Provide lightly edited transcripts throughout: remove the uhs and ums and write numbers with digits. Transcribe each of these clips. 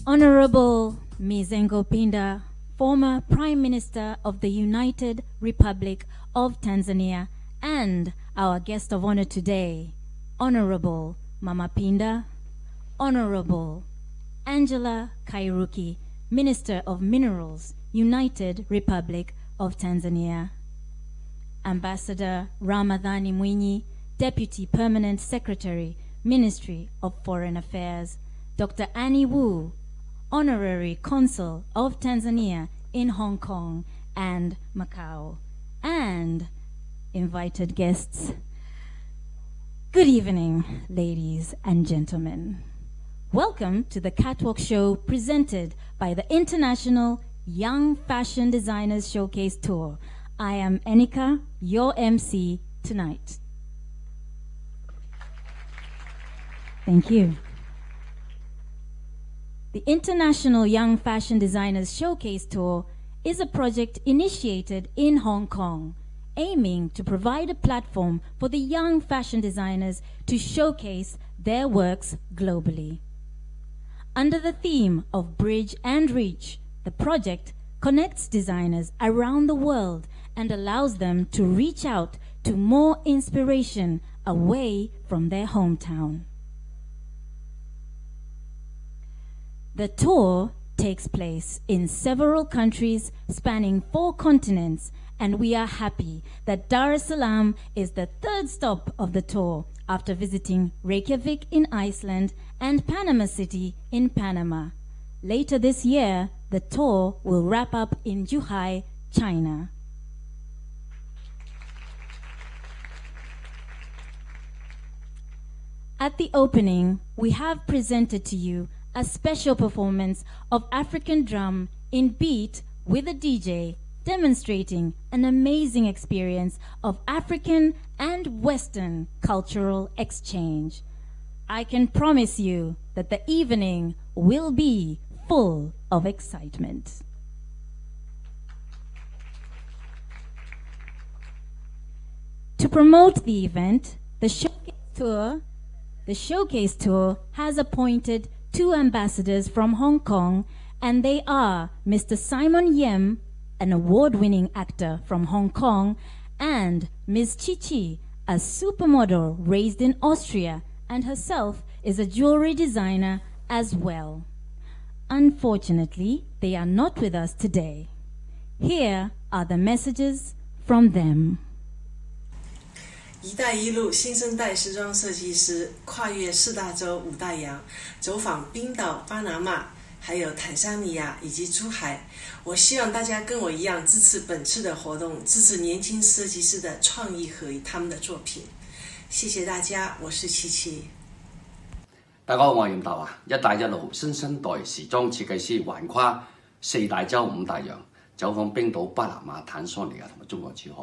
Honorable Mizengo Pinda, former Prime Minister of the United Republic of Tanzania, and our guest of honor today, Honorable Mama Pinda, Honorable Angela Kairuki, Minister of Minerals, United Republic of Tanzania, Ambassador Ramadhani Mwinyi, Deputy Permanent Secretary, Ministry of Foreign Affairs, Dr. Annie Wu, Honorary Consul of Tanzania in Hong Kong and Macau, and invited guests. Good evening, ladies and gentlemen. Welcome to the Catwalk Show presented by the International Young Fashion Designers Showcase Tour. I am Enika, your MC tonight. Thank you. The International Young Fashion Designers Showcase Tour is a project initiated in Hong Kong, aiming to provide a platform for the young fashion designers to showcase their works globally. Under the theme of Bridge and Reach, the project connects designers around the world and allows them to reach out to more inspiration away from their hometown. The tour takes place in several countries spanning 4 continents, and we are happy that Salaam is the 3rd stop of the tour after visiting Reykjavik in Iceland and Panama City in Panama. Later this year, the tour will wrap up in Zhuhai, China. At the opening, we have presented to you a special performance of African drum in beat with a DJ, demonstrating an amazing experience of African and Western cultural exchange. I can promise you that the evening will be full of excitement. To promote the event, the Showcase Tour has appointed 2 ambassadors from Hong Kong, and they are Mr. Simon Yem, an award-winning actor from Hong Kong, and Ms. Chichi, a supermodel raised in Austria, and herself is a jewelry designer as well. Unfortunately, they are not with us today. Here are the messages from them. 一带一路新生代时装设计师跨越4大洲5大洋，走访冰岛、巴拿马，还有坦桑尼亚以及珠海。我希望大家跟我一样支持本次的活动，支持年轻设计师的创意和他们的作品。谢谢大家，我是琪琪。大家好，我係嚴達華。一帶一路新生代時裝設計師橫跨4大洲5大洋，走訪冰島、巴拿馬、坦桑尼亞同埋中國珠海。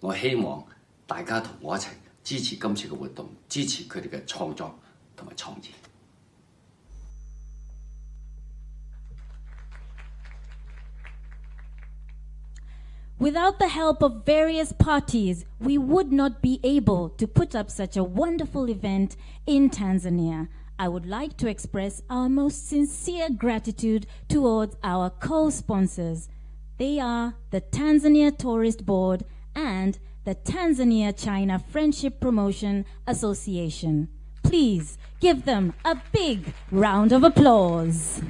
我希望大家同我一齊支持今次嘅活動，支持佢哋嘅創作同埋創意。Without the help of various parties, we would not be able to put up such a wonderful event in Tanzania. I would like to express our most sincere gratitude towards our co-sponsors. They are the Tanzania Tourist Board and the Tanzania-China Friendship Promotion Association. Please give them a big round of applause.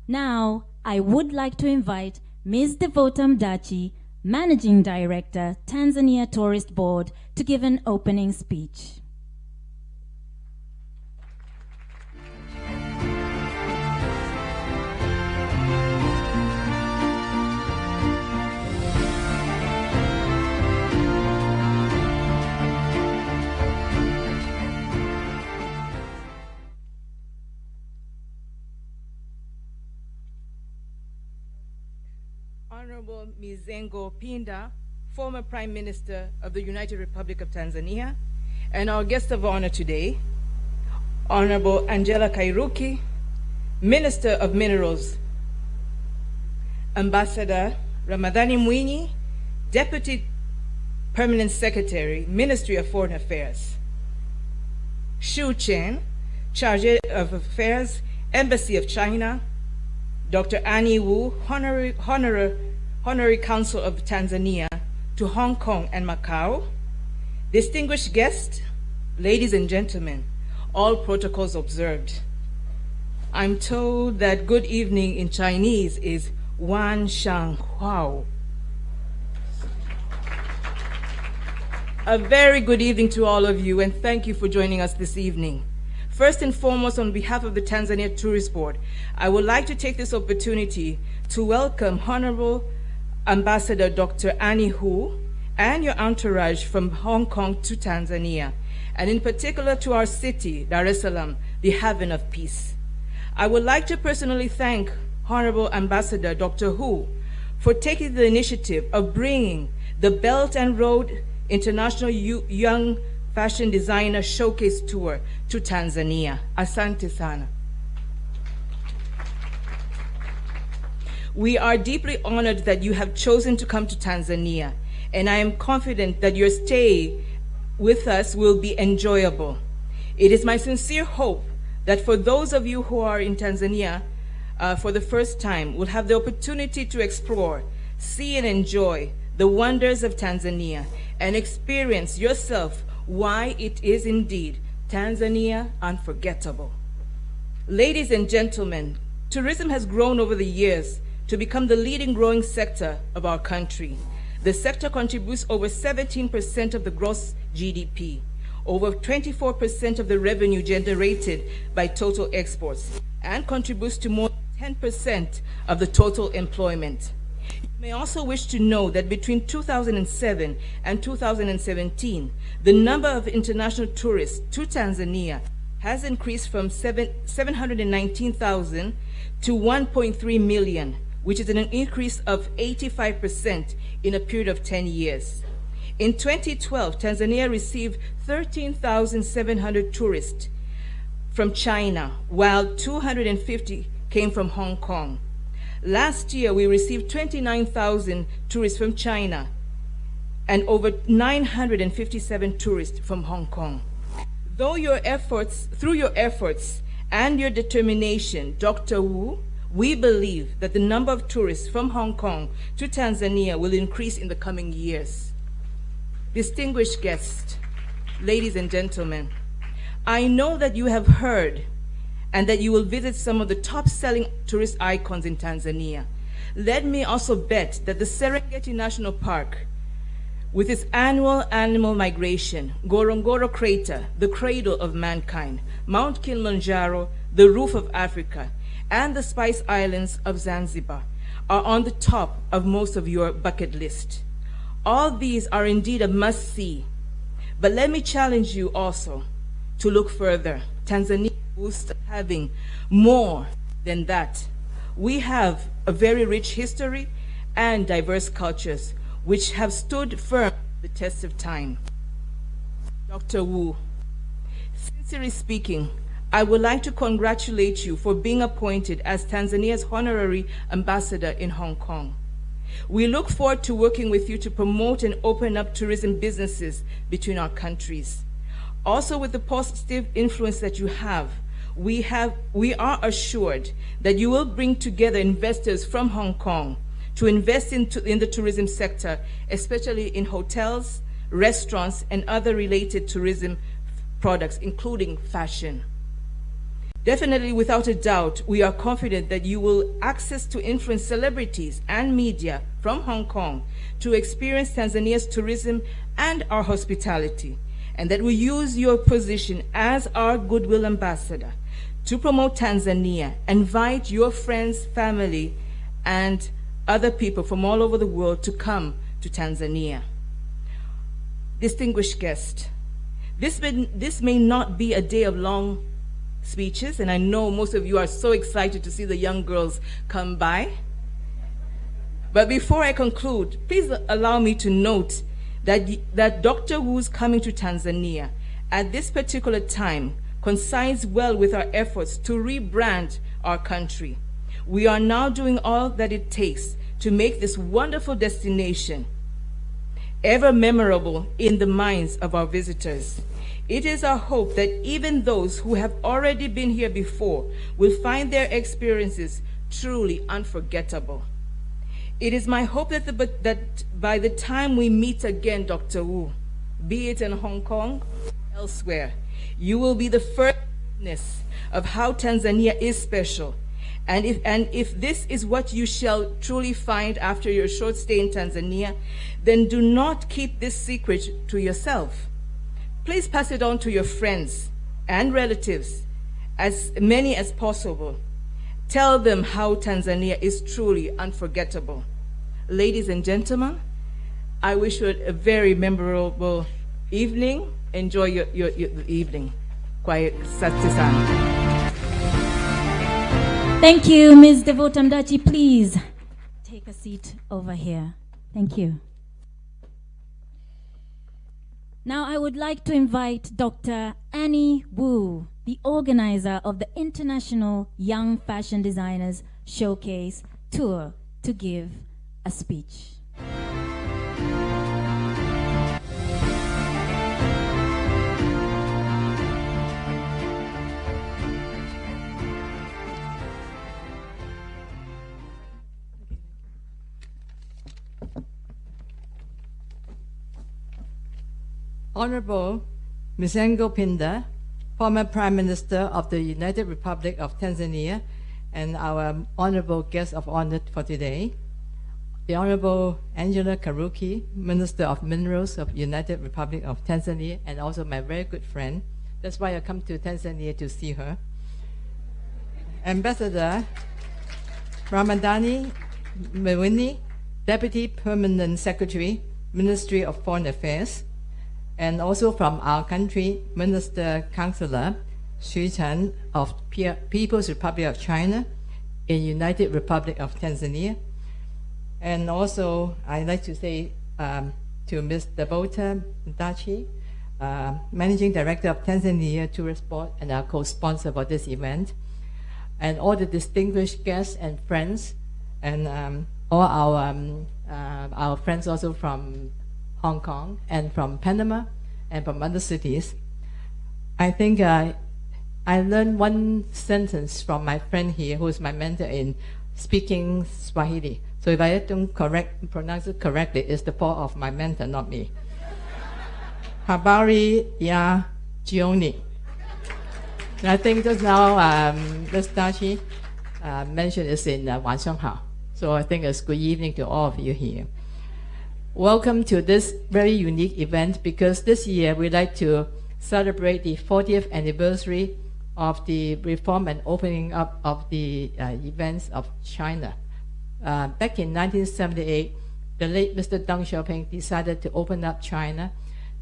Now, I would like to invite Ms. Devota Mdachi, Managing Director, Tanzania Tourist Board, to give an opening speech. Honorable Mizengo Pinda, former Prime Minister of the United Republic of Tanzania, and our guest of honor today, Honorable Angela Kairuki, Minister of Minerals, Ambassador Ramadhani Mwinyi, Deputy Permanent Secretary, Ministry of Foreign Affairs, Shu Chen, Chargé d'Affaires, Embassy of China, Dr. Annie Wu, Honorary Consul of Tanzania to Hong Kong and Macau, distinguished guests, ladies and gentlemen, all protocols observed. I'm told that good evening in Chinese is Wan Shang Huao. A very good evening to all of you, and thank you for joining us this evening. First and foremost, on behalf of the Tanzania Tourist Board, I would like to take this opportunity to welcome Honorable Ambassador Dr. Annie Hu and your entourage from Hong Kong to Tanzania, and in particular to our city, Dar es Salaam, the haven of peace. I would like to personally thank Honorable Ambassador Dr. Hu for taking the initiative of bringing the Belt and Road International Young Fashion Designer Showcase Tour to Tanzania. Asante sana. We are deeply honored that you have chosen to come to Tanzania, and I am confident that your stay with us will be enjoyable. It is my sincere hope that for those of you who are in Tanzania for the first time will have the opportunity to explore, see and enjoy the wonders of Tanzania and experience yourself why it is indeed Tanzania unforgettable. Ladies and gentlemen, tourism has grown over the years to become the leading growing sector of our country. The sector contributes over 17% of the gross GDP, over 24% of the revenue generated by total exports, and contributes to more than 10% of the total employment. You may also wish to know that between 2007 and 2017, the number of international tourists to Tanzania has increased from 719,000 to 1.3 million, which is an increase of 85% in a period of 10 years. In 2012, Tanzania received 13,700 tourists from China, while 250 came from Hong Kong. Last year, we received 29,000 tourists from China and over 957 tourists from Hong Kong. Through your efforts and your determination, Dr. Wu, we believe that the number of tourists from Hong Kong to Tanzania will increase in the coming years. Distinguished guests, ladies and gentlemen, I know that you have heard and that you will visit some of the top-selling tourist icons in Tanzania. Let me also bet that the Serengeti National Park, with its annual animal migration, Ngorongoro Crater, the cradle of mankind, Mount Kilimanjaro, the roof of Africa, and the Spice Islands of Zanzibar are on the top of most of your bucket list. All these are indeed a must-see, but let me challenge you also to look further. Tanzania boasts having more than that. We have a very rich history and diverse cultures which have stood firm the test of time. Dr. Wu, sincerely speaking, I would like to congratulate you for being appointed as Tanzania's honorary ambassador in Hong Kong. We look forward to working with you to promote and open up tourism businesses between our countries. Also, with the positive influence that you have, we are assured that you will bring together investors from Hong Kong to invest in the tourism sector, especially in hotels, restaurants, and other related tourism products, including fashion. Definitely, without a doubt, we are confident that you will access to influence celebrities and media from Hong Kong to experience Tanzania's tourism and our hospitality, and that we use your position as our goodwill ambassador to promote Tanzania, invite your friends, family, and other people from all over the world to come to Tanzania. Distinguished guests, this may not be a day of long speeches, and I know most of you are so excited to see the young girls come by. But before I conclude, please allow me to note that Dr. Wu's coming to Tanzania at this particular time coincides well with our efforts to rebrand our country. We are now doing all that it takes to make this wonderful destination ever memorable in the minds of our visitors. It is our hope that even those who have already been here before will find their experiences truly unforgettable. It is my hope that by the time we meet again, Dr. Wu, be it in Hong Kong or elsewhere, you will be the first witness of how Tanzania is special. And if this is what you shall truly find after your short stay in Tanzania, then do not keep this secret to yourself. Please pass it on to your friends and relatives, as many as possible. Tell them how Tanzania is truly unforgettable. Ladies and gentlemen, I wish you a very memorable evening. Enjoy your evening. Quiet Satsisana. Thank you, Ms. Devota Mdachi. Please take a seat over here. Thank you. Now I would like to invite Dr. Annie Wu, the organizer of the International Young Fashion Designers Showcase Tour, to give a speech. Honorable Mizengo Pinda, former Prime Minister of the United Republic of Tanzania, and our honorable guest of honor for today, the Honorable Angela Kairuki, Minister of Minerals of United Republic of Tanzania, and also my very good friend. That's why I come to Tanzania to see her. Ambassador Ramadhani Mewini, Deputy Permanent Secretary, Ministry of Foreign Affairs, and also from our country, Minister Councillor Xu Chen of People's Republic of China in United Republic of Tanzania. And also, I'd like to say to Ms. Devota Mdachi, Managing Director of Tanzania Tourist Board and our co-sponsor for this event, and all the distinguished guests and friends, and all our friends also from Hong Kong and from Panama and from other cities. I think I learned one sentence from my friend here, who is my mentor in speaking Swahili. So if I don't pronounce it correctly, it's the fault of my mentor, not me. Habari ya jioni. I think just now Ms. Dachi mentioned it's in 晚上好. So I think it's good evening to all of you here. Welcome to this very unique event, because this year we'd like to celebrate the 40th anniversary of the reform and opening up of the events of China. Back in 1978, the late Mr. Deng Xiaoping decided to open up China,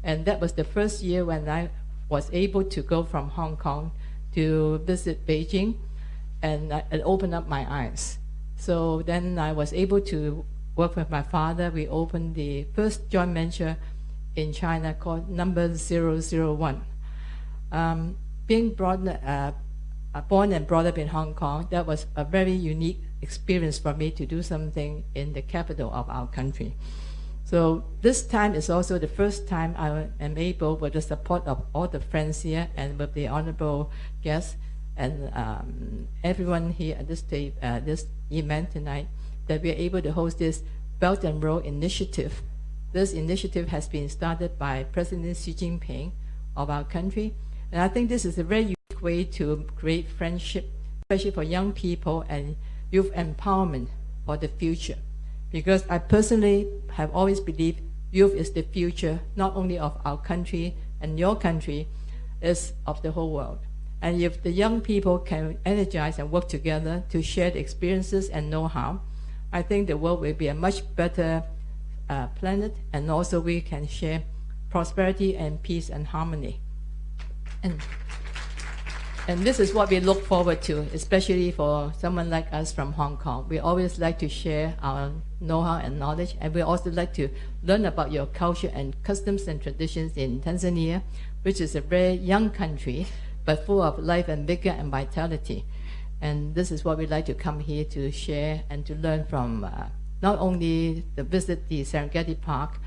and that was the first year when I was able to go from Hong Kong to visit Beijing and open up my eyes. So then I was able to work with my father. We opened the first joint venture in China called Number 001. Being born and brought up in Hong Kong, that was a very unique experience for me to do something in the capital of our country. So this time is also the first time I am able, with the support of all the friends here and with the honorable guests and everyone here at this event tonight, that we are able to host this Belt and Road Initiative. This initiative has been started by President Xi Jinping of our country, and I think this is a very unique way to create friendship, especially for young people and youth empowerment for the future. Because I personally have always believed youth is the future, not only of our country and your country, is of the whole world. And if the young people can energize and work together to share the experiences and know-how, I think the world will be a much better planet, and also we can share prosperity and peace and harmony. And this is what we look forward to, especially for someone like us from Hong Kong. We always like to share our know-how and knowledge, and we also like to learn about your culture and customs and traditions in Tanzania, which is a very young country, but full of life and vigor and vitality. And this is what we'd like to come here to share and to learn from not only the visit the Serengeti Park,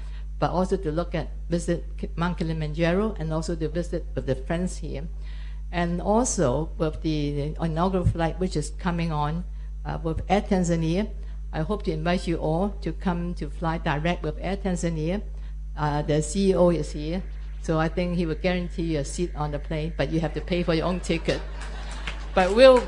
but also to visit Mount Kilimanjaro and also to visit with the friends here. And also with the inaugural flight, which is coming on with Air Tanzania, I hope to invite you all to come to fly direct with Air Tanzania. The CEO is here, so I think he will guarantee you a seat on the plane, but you have to pay for your own ticket. But we'll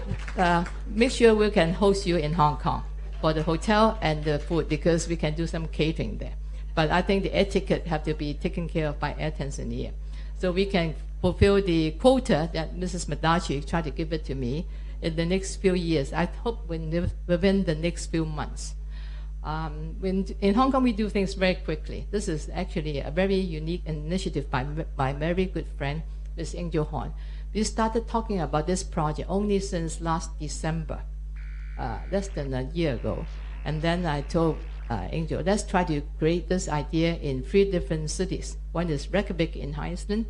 make sure we can host you in Hong Kong for the hotel and the food, because we can do some catering there. But I think the air ticket have to be taken care of by Air Tanzania. So we can fulfill the quota that Mrs. Madachi tried to give it to me in the next few years. I hope within the next few months. In Hong Kong, we do things very quickly. This is actually a very unique initiative by my very good friend, Ms. Angel Horn. We started talking about this project only since last December, less than a year ago. And then I told Angel, let's try to create this idea in 3 different cities. One is Reykjavik in Iceland,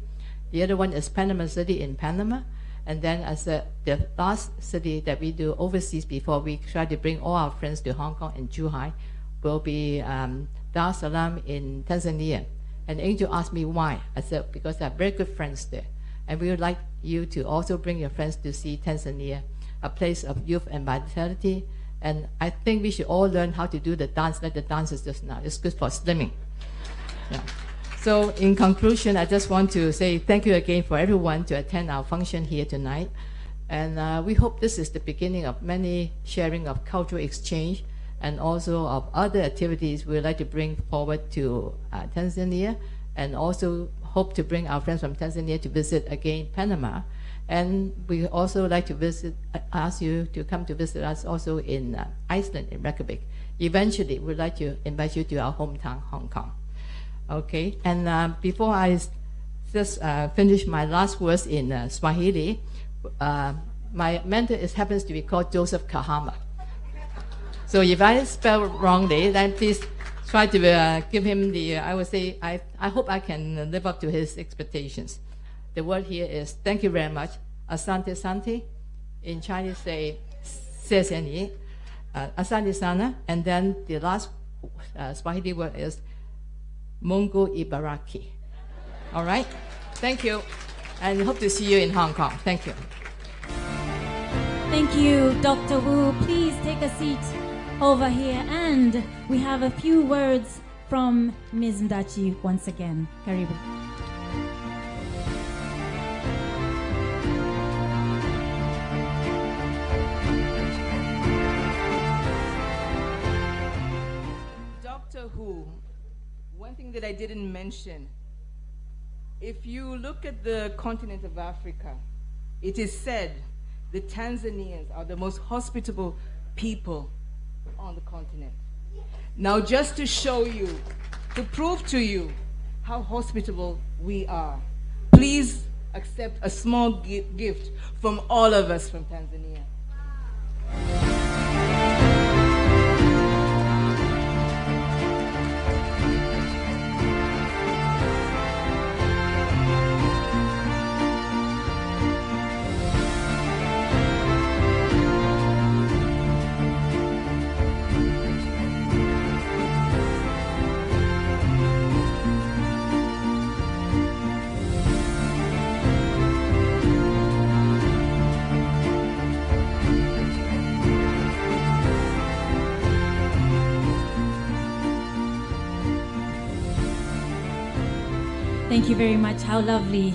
the other one is Panama City in Panama, and then as the last city that we do overseas before we try to bring all our friends to Hong Kong and Zhuhai will be Dar es Salaam in Tanzania. And Angel asked me why. I said, because I have very good friends there. And we would like you to also bring your friends to see Tanzania, a place of youth and vitality. And I think we should all learn how to do the dance like the dancers just now. It's good for slimming. Yeah. So in conclusion, I just want to say thank you again for everyone to attend our function here tonight. And we hope this is the beginning of many sharing of cultural exchange and also of other activities we'd like to bring forward to Tanzania, and also hope to bring our friends from Tanzania to visit again Panama. And we also like to ask you to come to visit us also in Iceland, in Reykjavik. Eventually, we'd like to invite you to our hometown, Hong Kong. Okay, and before I just finish my last words in Swahili, my mentor happens to be called Joseph Kahama. So if I spell wrongly, then please try to give him the, I would say, I hope I can live up to his expectations. The word here is thank you very much. Asante Santi. In Chinese say, 谢谢你. Asante sana. And then the last Swahili word is Mungu Ibaraki. All right? Thank you. And hope to see you in Hong Kong. Thank you. Thank you, Dr. Wu. Please take a seat over here. And we have a few words from Ms. Mdachi once again. Karibu. Dr. Wu, one thing that I didn't mention, if you look at the continent of Africa, it is said the Tanzanians are the most hospitable people on the continent. Now, just to show you, to prove to you how hospitable we are, please accept a small gift from all of us from Tanzania. Thank you very much. How lovely.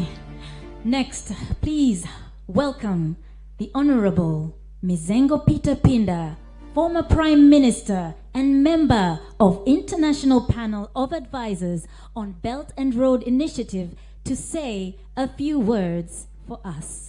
Next, please welcome the Honorable Mizengo Peter Pinda, former Prime Minister and member of International Panel of Advisors on Belt and Road Initiative, to say a few words for us.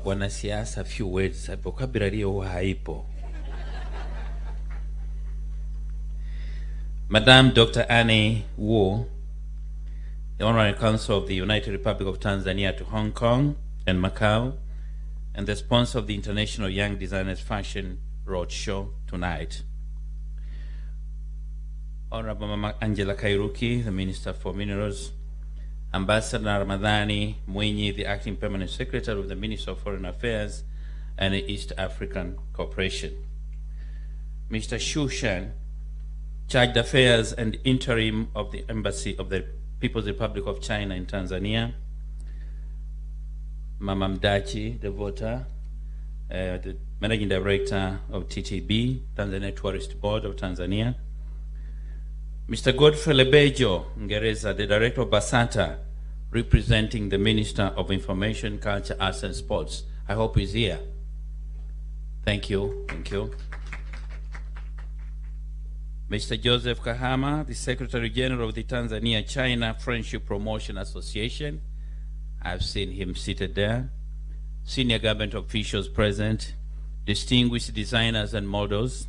Wanasiasa, few words, vocabulary huwa haipo. Madam Dr. Annie Wu, the Honorary Consul of the United Republic of Tanzania to Hong Kong and Macau, and the sponsor of the International Young Designers Fashion Roadshow tonight. Honorable Mama Angela Kairuki, the Minister for Minerals, Ambassador Ramadhani Mwinyi, the Acting Permanent Secretary of the Ministry of Foreign Affairs and the East African Cooperation, Mr. Xu Shan, Chargé d'Affaires and Interim of the Embassy of the People's Republic of China in Tanzania, Mama Mdachi Devota, the Managing Director of TTB, Tanzania Tourist Board of Tanzania, Mr. Godfrey Lebejo Ngereza, the Director of Basata, representing the Minister of Information, Culture, Arts and Sports. I hope he's here. Thank you. Thank you. Mr. Joseph Kahama, the Secretary General of the Tanzania-China Friendship Promotion Association. I've seen him seated there. Senior government officials present, distinguished designers and models,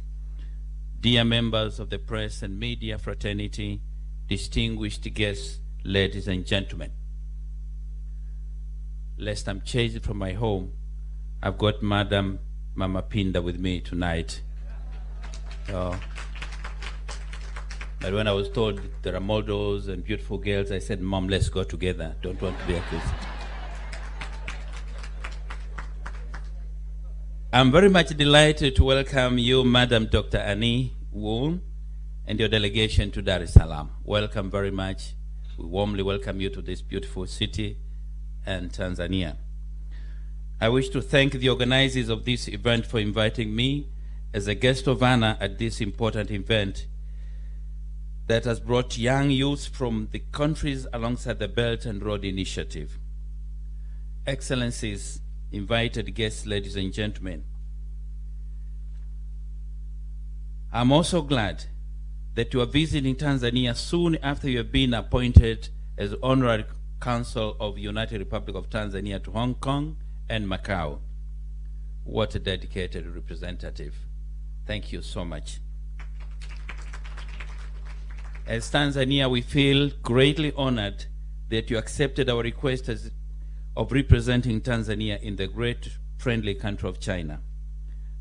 dear members of the press and media fraternity, distinguished guests, ladies and gentlemen. Lest I'm chased from my home, I've got Madam Mama Pinda with me tonight. But when I was told there are models and beautiful girls, I said, Mom, let's go together. Don't want to be accused. I'm very much delighted to welcome you, Madam Dr. Annie Wu, and your delegation to Dar es Salaam. Welcome very much. We warmly welcome you to this beautiful city and Tanzania. I wish to thank the organizers of this event for inviting me as a guest of honor at this important event that has brought young youths from the countries alongside the Belt and Road Initiative. Excellencies, invited guests, ladies and gentlemen, I'm also glad that you are visiting Tanzania soon after you have been appointed as Honorary Consul of the United Republic of Tanzania to Hong Kong and Macau. What a dedicated representative. Thank you so much. As Tanzania, we feel greatly honored that you accepted our request of representing Tanzania in the great friendly country of China.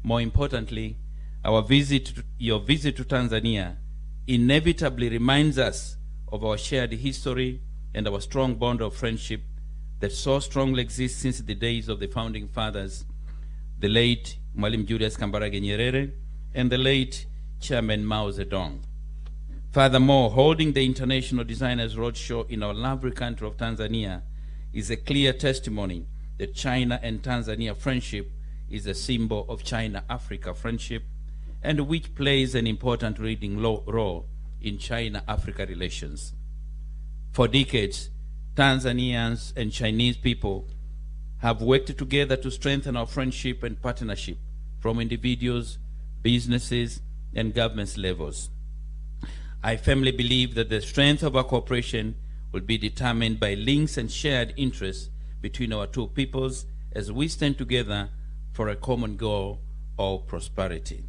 More importantly, your visit to Tanzania inevitably reminds us of our shared history and our strong bond of friendship that so strongly exists since the days of the founding fathers, the late Mwalimu Julius Kambarage Nyerere and the late Chairman Mao Zedong. Furthermore, holding the International Designers Roadshow in our lovely country of Tanzania is a clear testimony that China and Tanzania friendship is a symbol of China-Africa friendship and which plays an important leading role in China-Africa relations. For decades, Tanzanians and Chinese people have worked together to strengthen our friendship and partnership from individuals, businesses, and government levels. I firmly believe that the strength of our cooperation will be determined by links and shared interests between our two peoples as we stand together for a common goal of prosperity.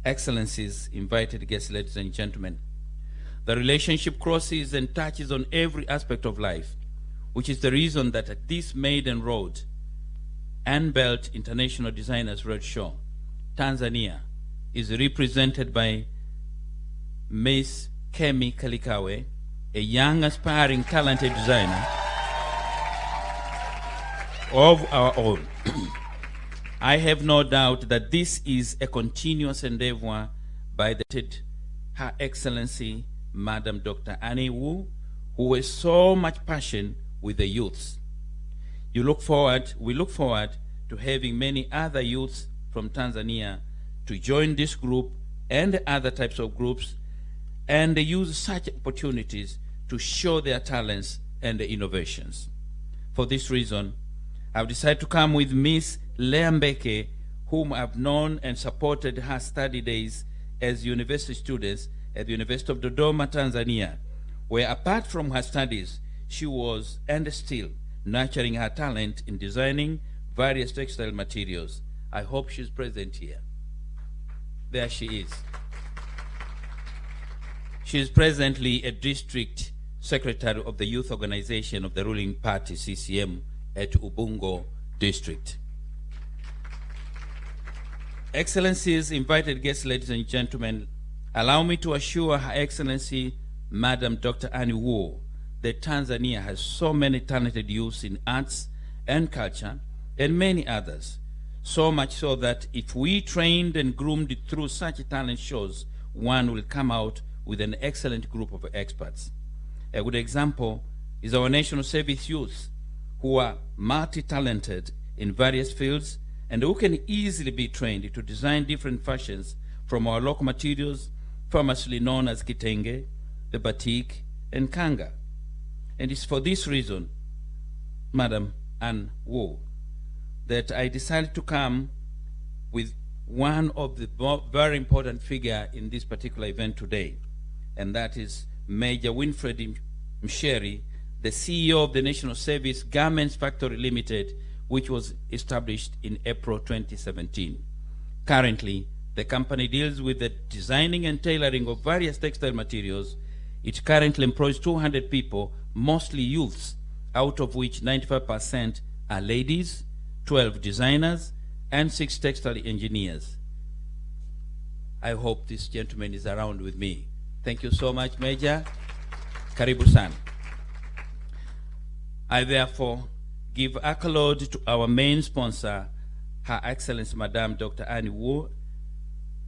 Excellencies, invited guests, ladies and gentlemen, the relationship crosses and touches on every aspect of life, which is the reason that at this maiden road and Belt International Designers Roadshow, Tanzania is represented by Ms. Kemi Kalikawe, a young, aspiring, talented designer of our own. I have no doubt that this is a continuous endeavor by Her Excellency, Madam Dr. Annie Wu, who has so much passion with the youths. We look forward to having many other youths from Tanzania to join this group and other types of groups and use such opportunities to show their talents and innovations. For this reason, I've decided to come with Miss Lea Mbeke, whom I've known and supported her study days as university students at the University of Dodoma, Tanzania, where apart from her studies, she was and is still nurturing her talent in designing various textile materials. I hope she's present here. There she is. She is presently a district secretary of the youth organization of the ruling party, CCM, at Ubungo district. Excellencies, invited guests, ladies and gentlemen, allow me to assure Her Excellency, Madam Dr. Annie Wu, that Tanzania has so many talented youths in arts and culture and many others. So much so that if we trained and groomed through such talent shows, one will come out with an excellent group of experts. A good example is our national service youth, who are multi-talented in various fields and who can easily be trained to design different fashions from our local materials, famously known as kitenge, the batik, and kanga. And it's for this reason, Madam Anne Wu, that I decided to come with one of the very important figure in this particular event today, and that is Major Winfred Msheri, the CEO of the National Service Garments Factory Limited, which was established in April 2017. Currently, the company deals with the designing and tailoring of various textile materials. It currently employs 200 people, mostly youths, out of which 95% are ladies, 12 designers, and 6 textile engineers. I hope this gentleman is around with me. Thank you so much, Major. Karibu sana. I therefore give accolade to our main sponsor, Her Excellency Madame Dr. Annie Wu,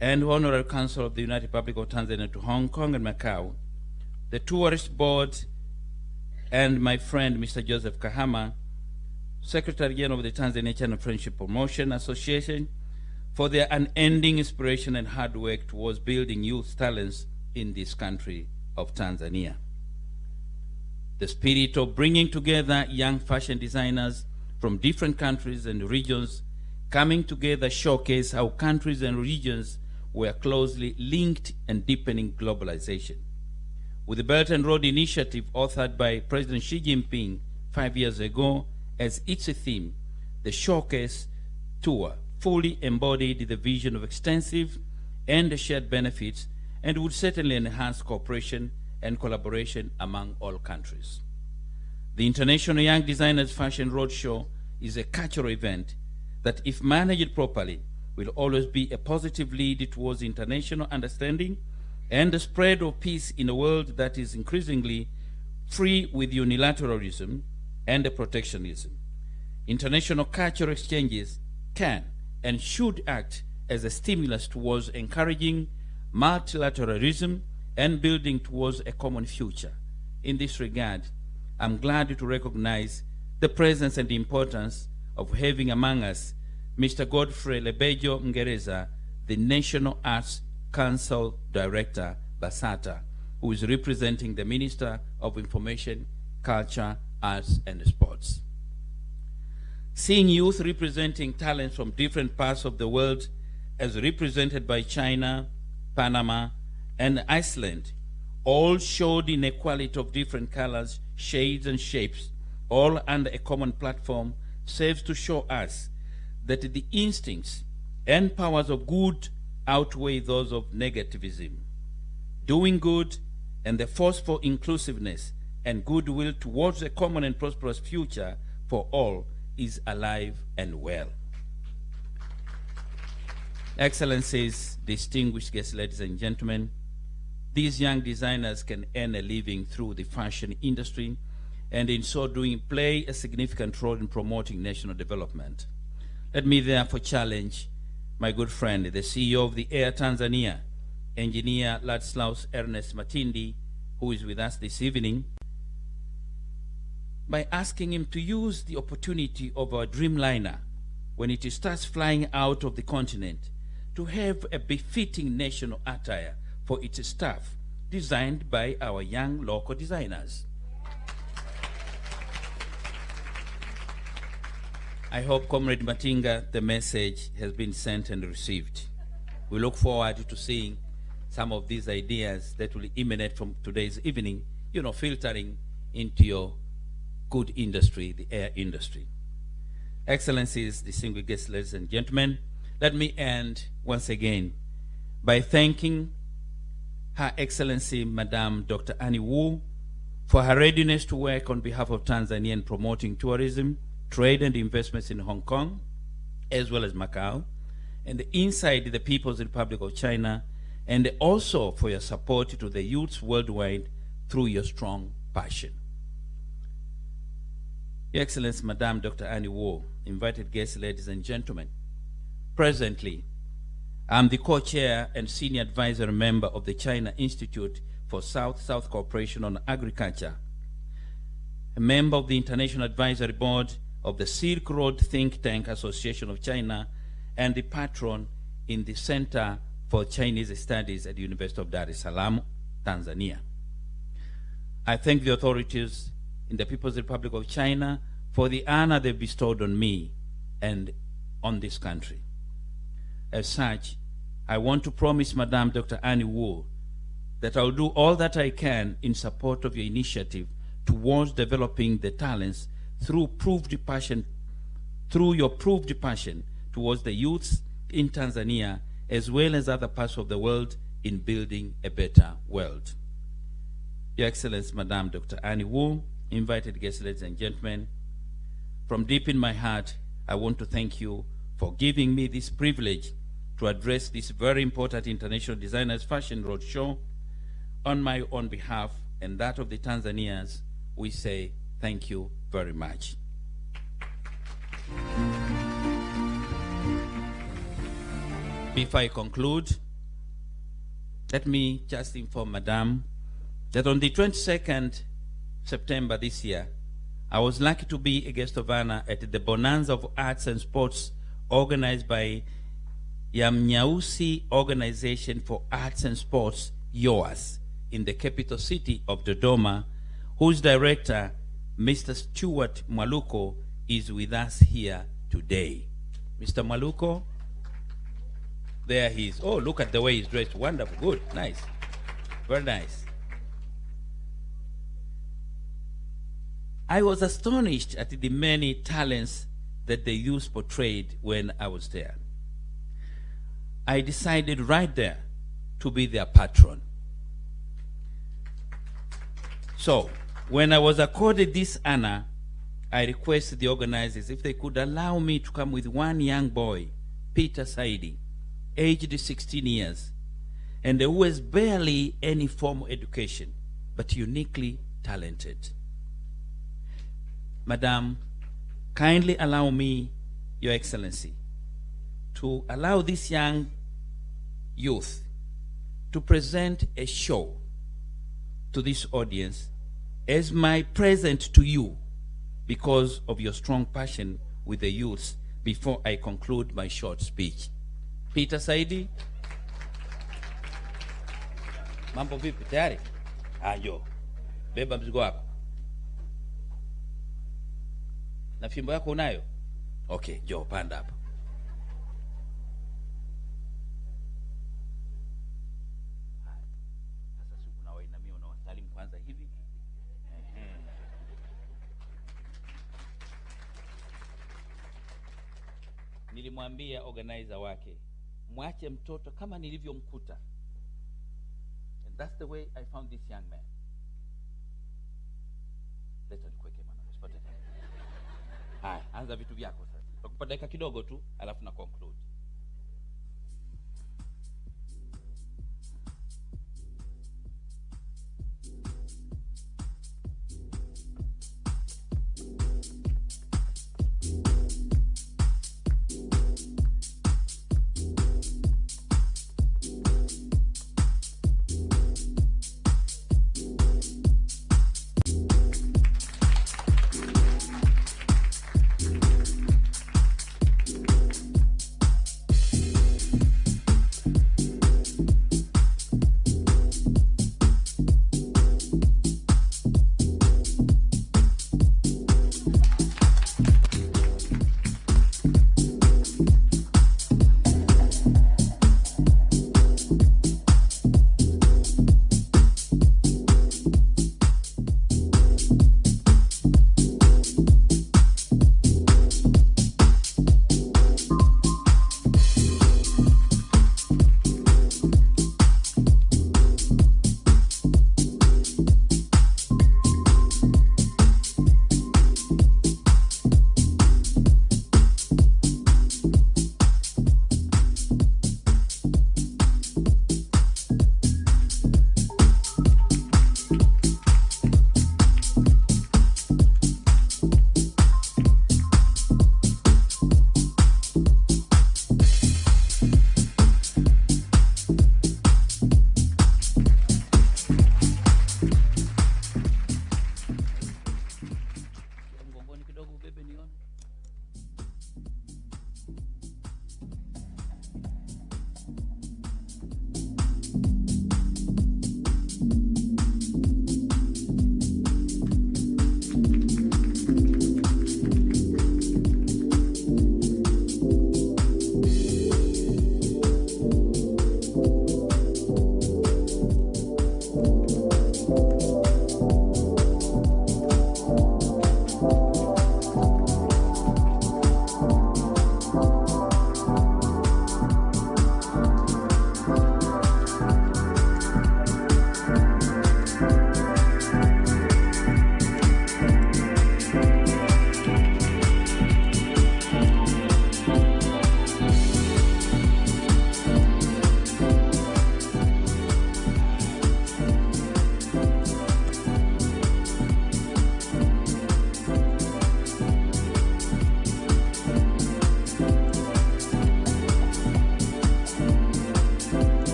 and Honorary Council of the United Republic of Tanzania to Hong Kong and Macau, the Tourist Board, and my friend Mr. Joseph Kahama, Secretary General of the Tanzania China Friendship Promotion Association, for their unending inspiration and hard work towards building youth talents in this country of Tanzania. The spirit of bringing together young fashion designers from different countries and regions coming together showcase how countries and regions were closely linked and deepening globalization. With the Belt and Road Initiative authored by President Xi Jinping 5 years ago as its theme, the Showcase Tour fully embodied the vision of extensive and shared benefits and would certainly enhance cooperation and collaboration among all countries. The International Young Designers Fashion Roadshow is a cultural event that, if managed properly, will always be a positive lead towards international understanding and the spread of peace in a world that is increasingly free with unilateralism and protectionism. International cultural exchanges can and should act as a stimulus towards encouraging multilateralism and building towards a common future. In this regard, I'm glad to recognize the presence and importance of having among us Mr. Godfrey Lebejo Ngereza, the National Arts Council Director, BASATA, who is representing the Minister of Information, Culture, Arts, and Sports. Seeing youth representing talents from different parts of the world as represented by China, Panama, and Iceland, all showed inequality of different colors, shades, and shapes, all under a common platform, serves to show us that the instincts and powers of good outweigh those of negativism. Doing good and the force for inclusiveness and goodwill towards a common and prosperous future for all is alive and well. Excellencies, distinguished guests, ladies and gentlemen, these young designers can earn a living through the fashion industry and in so doing play a significant role in promoting national development. Let me therefore challenge my good friend, the CEO of the Air Tanzania, Engineer Ladislaus Ernest Matindi, who is with us this evening, by asking him to use the opportunity of our Dreamliner when it starts flying out of the continent to have a befitting national attire for its staff, designed by our young local designers. I hope, Comrade Matinga, the message has been sent and received. We look forward to seeing some of these ideas that will emanate from today's evening, filtering into your good industry, the air industry. Excellencies, distinguished guests, ladies and gentlemen, let me end once again by thanking Her Excellency Madame Dr. Annie Wu for her readiness to work on behalf of Tanzania in promoting tourism, trade and investments in Hong Kong, as well as Macau, and inside the People's Republic of China, and also for your support to the youths worldwide through your strong passion. Your Excellency, Madame Dr. Annie Wu, invited guests, ladies and gentlemen, presently, I'm the co-chair and senior advisory member of the China Institute for South-South Cooperation on Agriculture, a member of the International Advisory Board of the Silk Road Think Tank Association of China, and the patron in the Center for Chinese Studies at the University of Dar es Salaam, Tanzania. I thank the authorities in the People's Republic of China for the honor they bestowed on me and on this country. As such, I want to promise Madame Dr. Annie Wu that I'll do all that I can in support of your initiative towards developing the talents through your proved passion towards the youths in Tanzania as well as other parts of the world in building a better world. Your Excellency, Madame Dr. Annie Wu, invited guests, ladies and gentlemen, from deep in my heart, I want to thank you for giving me this privilege to address this very important International Designers Fashion Roadshow. On my own behalf and that of the Tanzanians, we say thank you very much. Before I conclude, let me just inform Madame that on the 22nd September this year, I was lucky to be a guest of honor at the Bonanza of Arts and Sports organized by Yamnyausi Organization for Arts and Sports, YOAS, in the capital city of Dodoma, whose director, Mr. Stuart Mwaluko, is with us here today. Mr. Mwaluko, there he is. Oh, look at the way he's dressed. Wonderful. Good. Nice. Very nice. I was astonished at the many talents that the youth portrayed when I was there. I decided right there to be their patron. So, when I was accorded this honor, I requested the organizers if they could allow me to come with one young boy, Peter Saidi, aged 16 years, and who has barely any formal education, but uniquely talented. Madam, kindly allow me, Your Excellency, to allow this young youth to present a show to this audience as my present to you because of your strong passion with the youths before I conclude my short speech. Peter Saidi. Mambo vipi, tayari? Ayo. Beba mzigo wako. Na fimbo yako unayo? Okay, jo, panda hapa. Sasa siku na wainamia unawasalimu kwanza hivi. Nilimwambia organizer wake, mwache mtoto kama nilivyomkuta. And that's the way I found this young man. Leta nikweke maana usipate. Haya, anza vitu vyako sasa. Tutakupa dakika kidogo tu, alafu na conclude.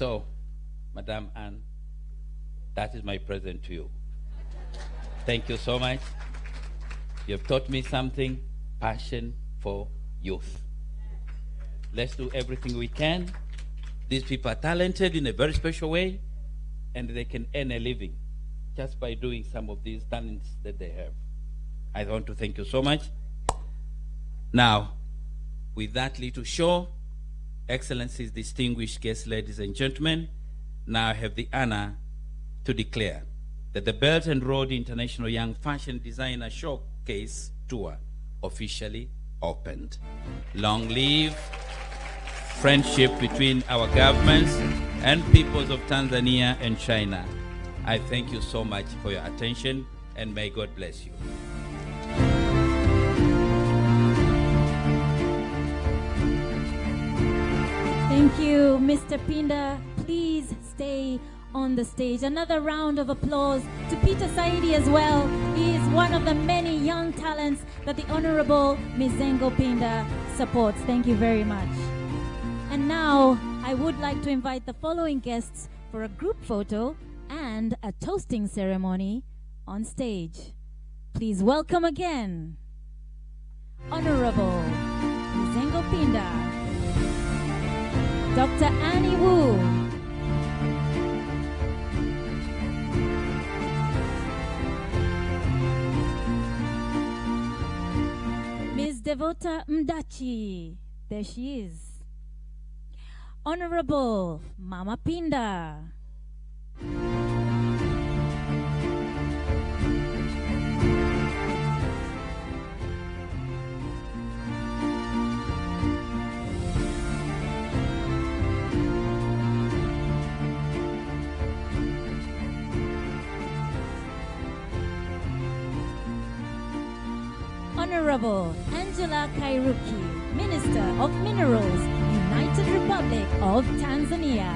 So, Madam Anne, that is my present to you. Thank you so much. You have taught me something, passion for youth. Let's do everything we can. These people are talented in a very special way, and they can earn a living just by doing some of these talents that they have. I want to thank you so much. Now, with that little show, Excellencies, distinguished guests, ladies and gentlemen, now I have the honor to declare that the Belt and Road International Young Fashion Designer Showcase Tour officially opened. Long live friendship between our governments and peoples of Tanzania and China. I thank you so much for your attention, and may God bless you. Thank you, Mr. Pinda. Please stay on the stage. Another round of applause to Peter Saidi as well. He is one of the many young talents that the Honorable Mizengo Pinda supports. Thank you very much. And now, I would like to invite the following guests for a group photo and a toasting ceremony on stage. Please welcome again, Honorable Mizengo Pinda, Dr. Annie Wu, Ms. Devota Mdachi, there she is, Honorable Mama Pinda, Honorable Angela Kairuki, Minister of Minerals, United Republic of Tanzania.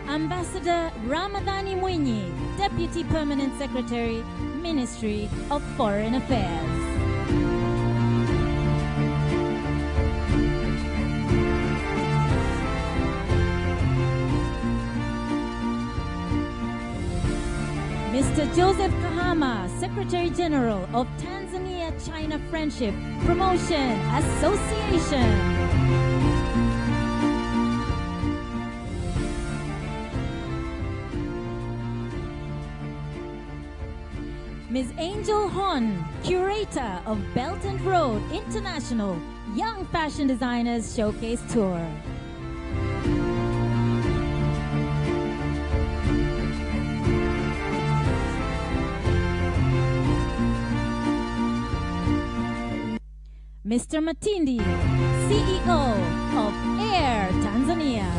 Ambassador Ramadhani Mwinyi, Deputy Permanent Secretary, Ministry of Foreign Affairs. Mr. Joseph Kahama, Secretary General of Tanzania-China Friendship Promotion Association. Ms. Angel Hon, Curator of Belt and Road International Young Fashion Designers Showcase Tour. Mr. Matindi, CEO of Air Tanzania.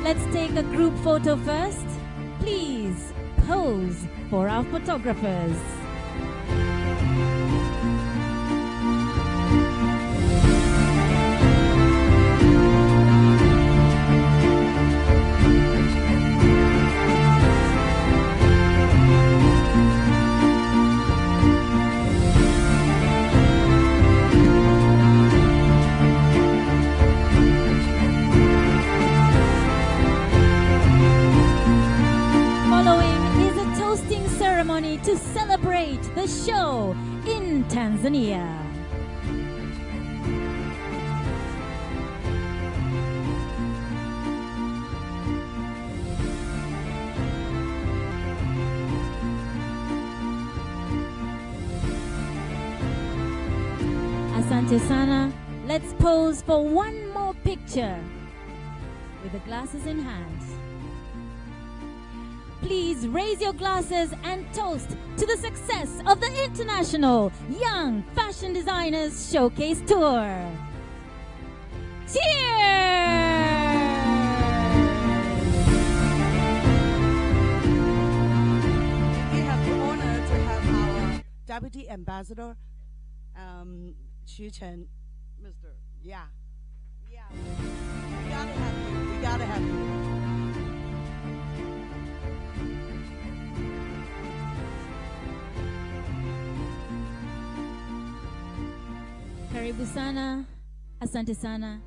Let's take a group photo first. Please pose for our photographers. To celebrate the show in Tanzania. Asante sana. Let's pose for one more picture with the glasses in hand. Please raise your glasses and toast to the success of the International Young Fashion Designers Showcase Tour. Cheers! We have the honor to have our Deputy Ambassador, Xu Chen, Mr. Yeah. Yeah. We gotta have you. We gotta have you. Karibu sana. Asante sana.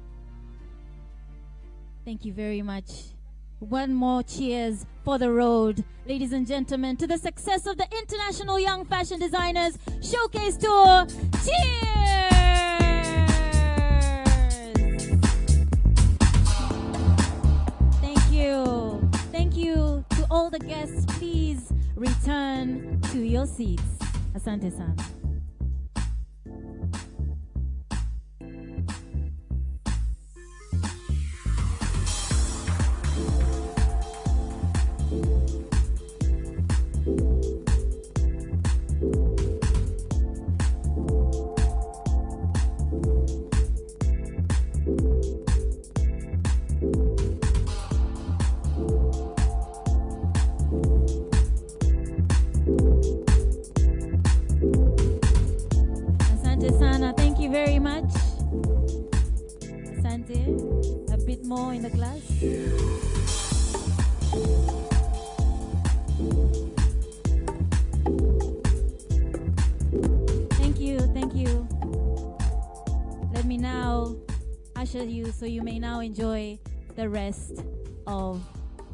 Thank you very much. One more cheers for the road, ladies and gentlemen, to the success of the International Young Fashion Designers Showcase Tour. Cheers! Thank you. Thank you to all the guests. Please return to your seats. Asante sana. Asante sana. Thank you very much. Asante. A bit more in the glass. Thank you. Thank you. Let me now usher you so you may now enjoy the rest of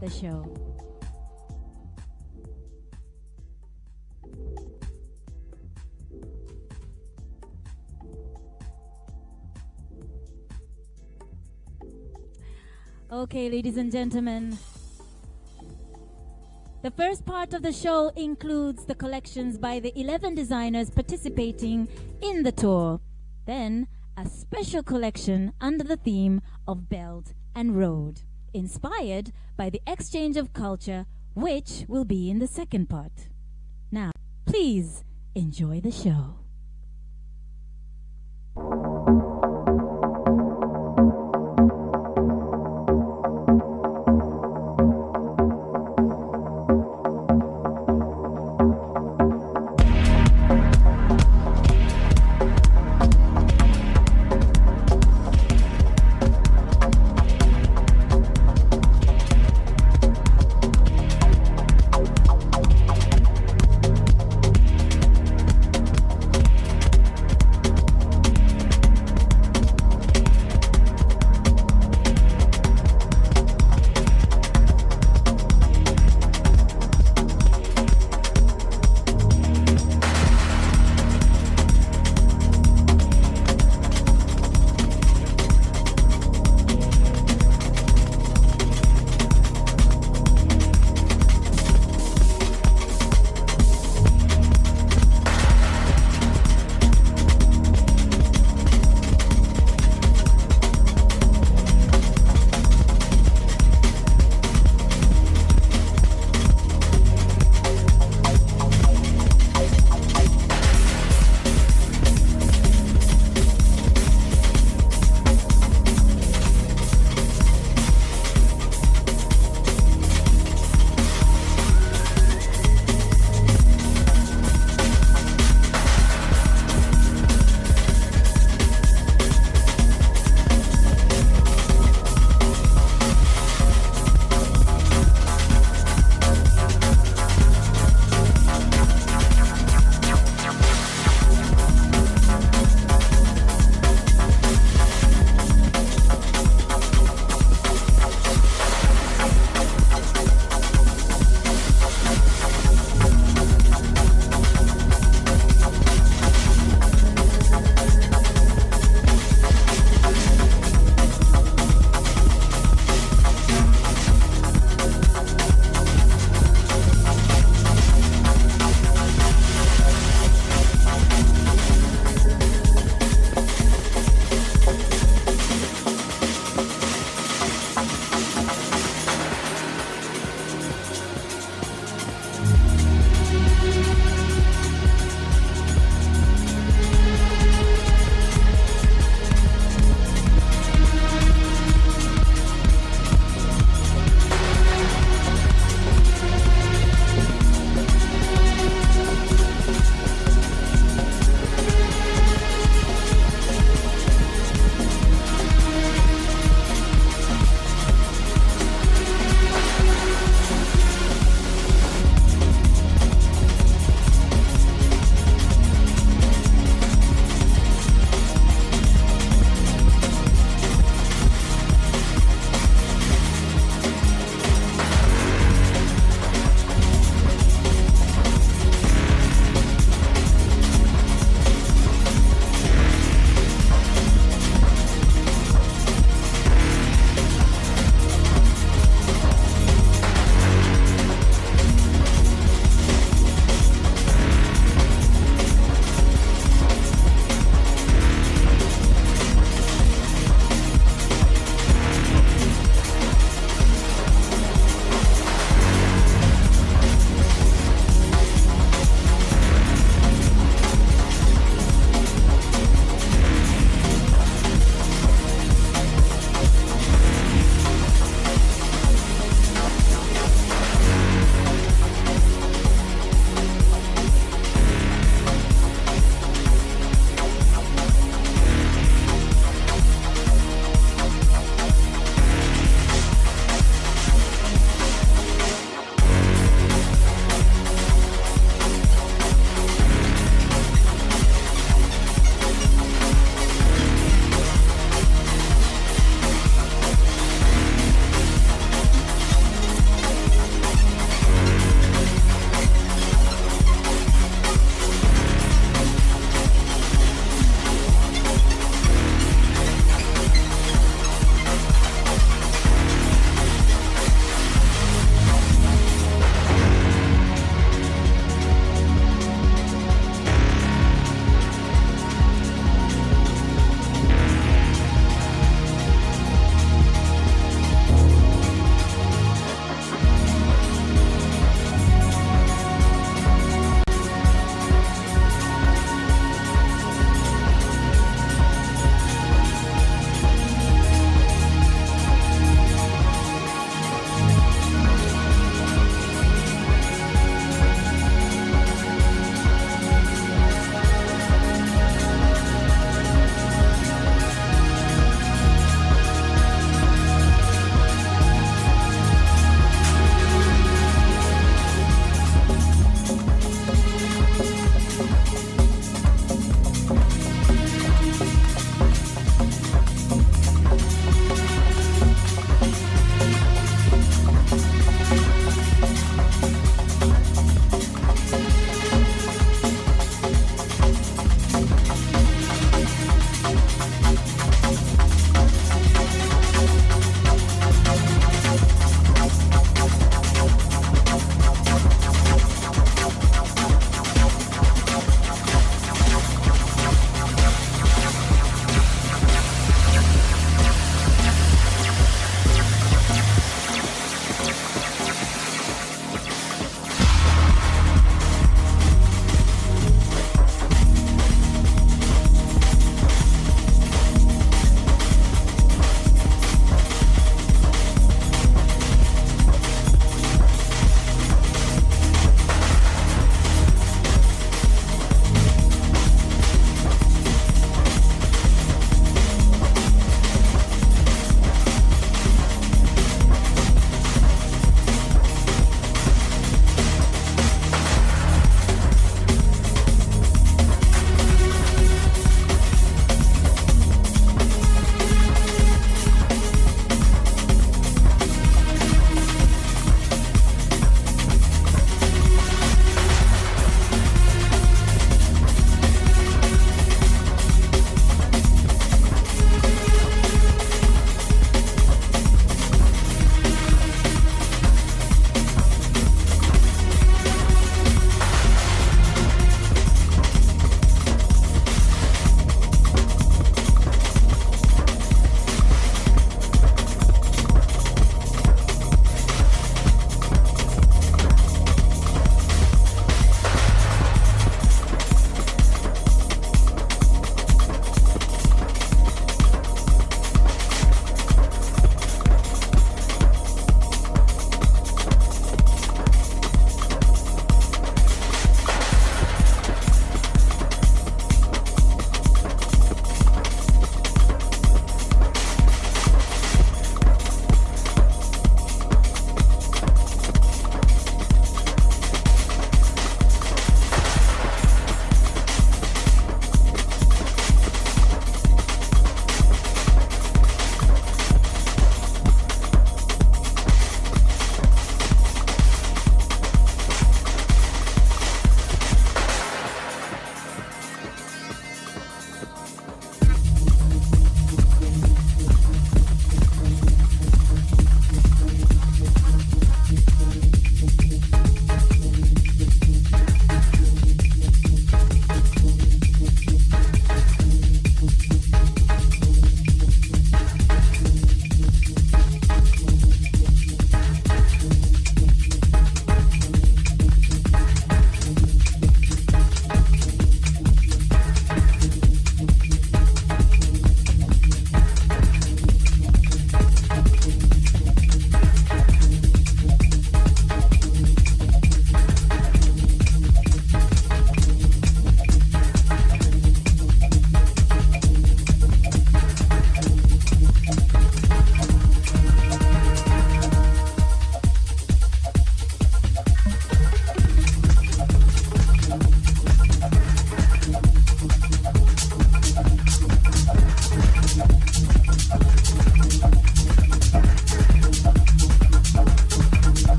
the show. Okay, ladies and gentlemen. The first part of the show includes the collections by the 11 designers participating in the tour. Then, a special collection under the theme of Belt and Road, inspired by the exchange of culture, which will be in the second part. Now, please enjoy the show.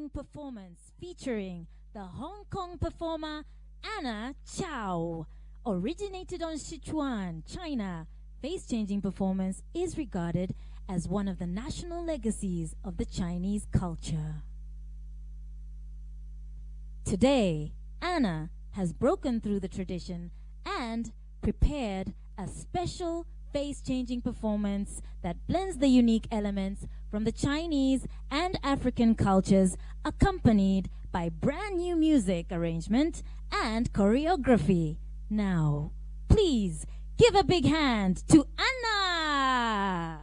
face-changing performance featuring the Hong Kong performer Anna Chow. Originated on Sichuan, China, face-changing performance is regarded as one of the national legacies of the Chinese culture. Today, Anna has broken through the tradition and prepared a special face-changing performance that blends the unique elements from the Chinese and African cultures, accompanied by brand new music arrangement and choreography. Now, please give a big hand to Anna!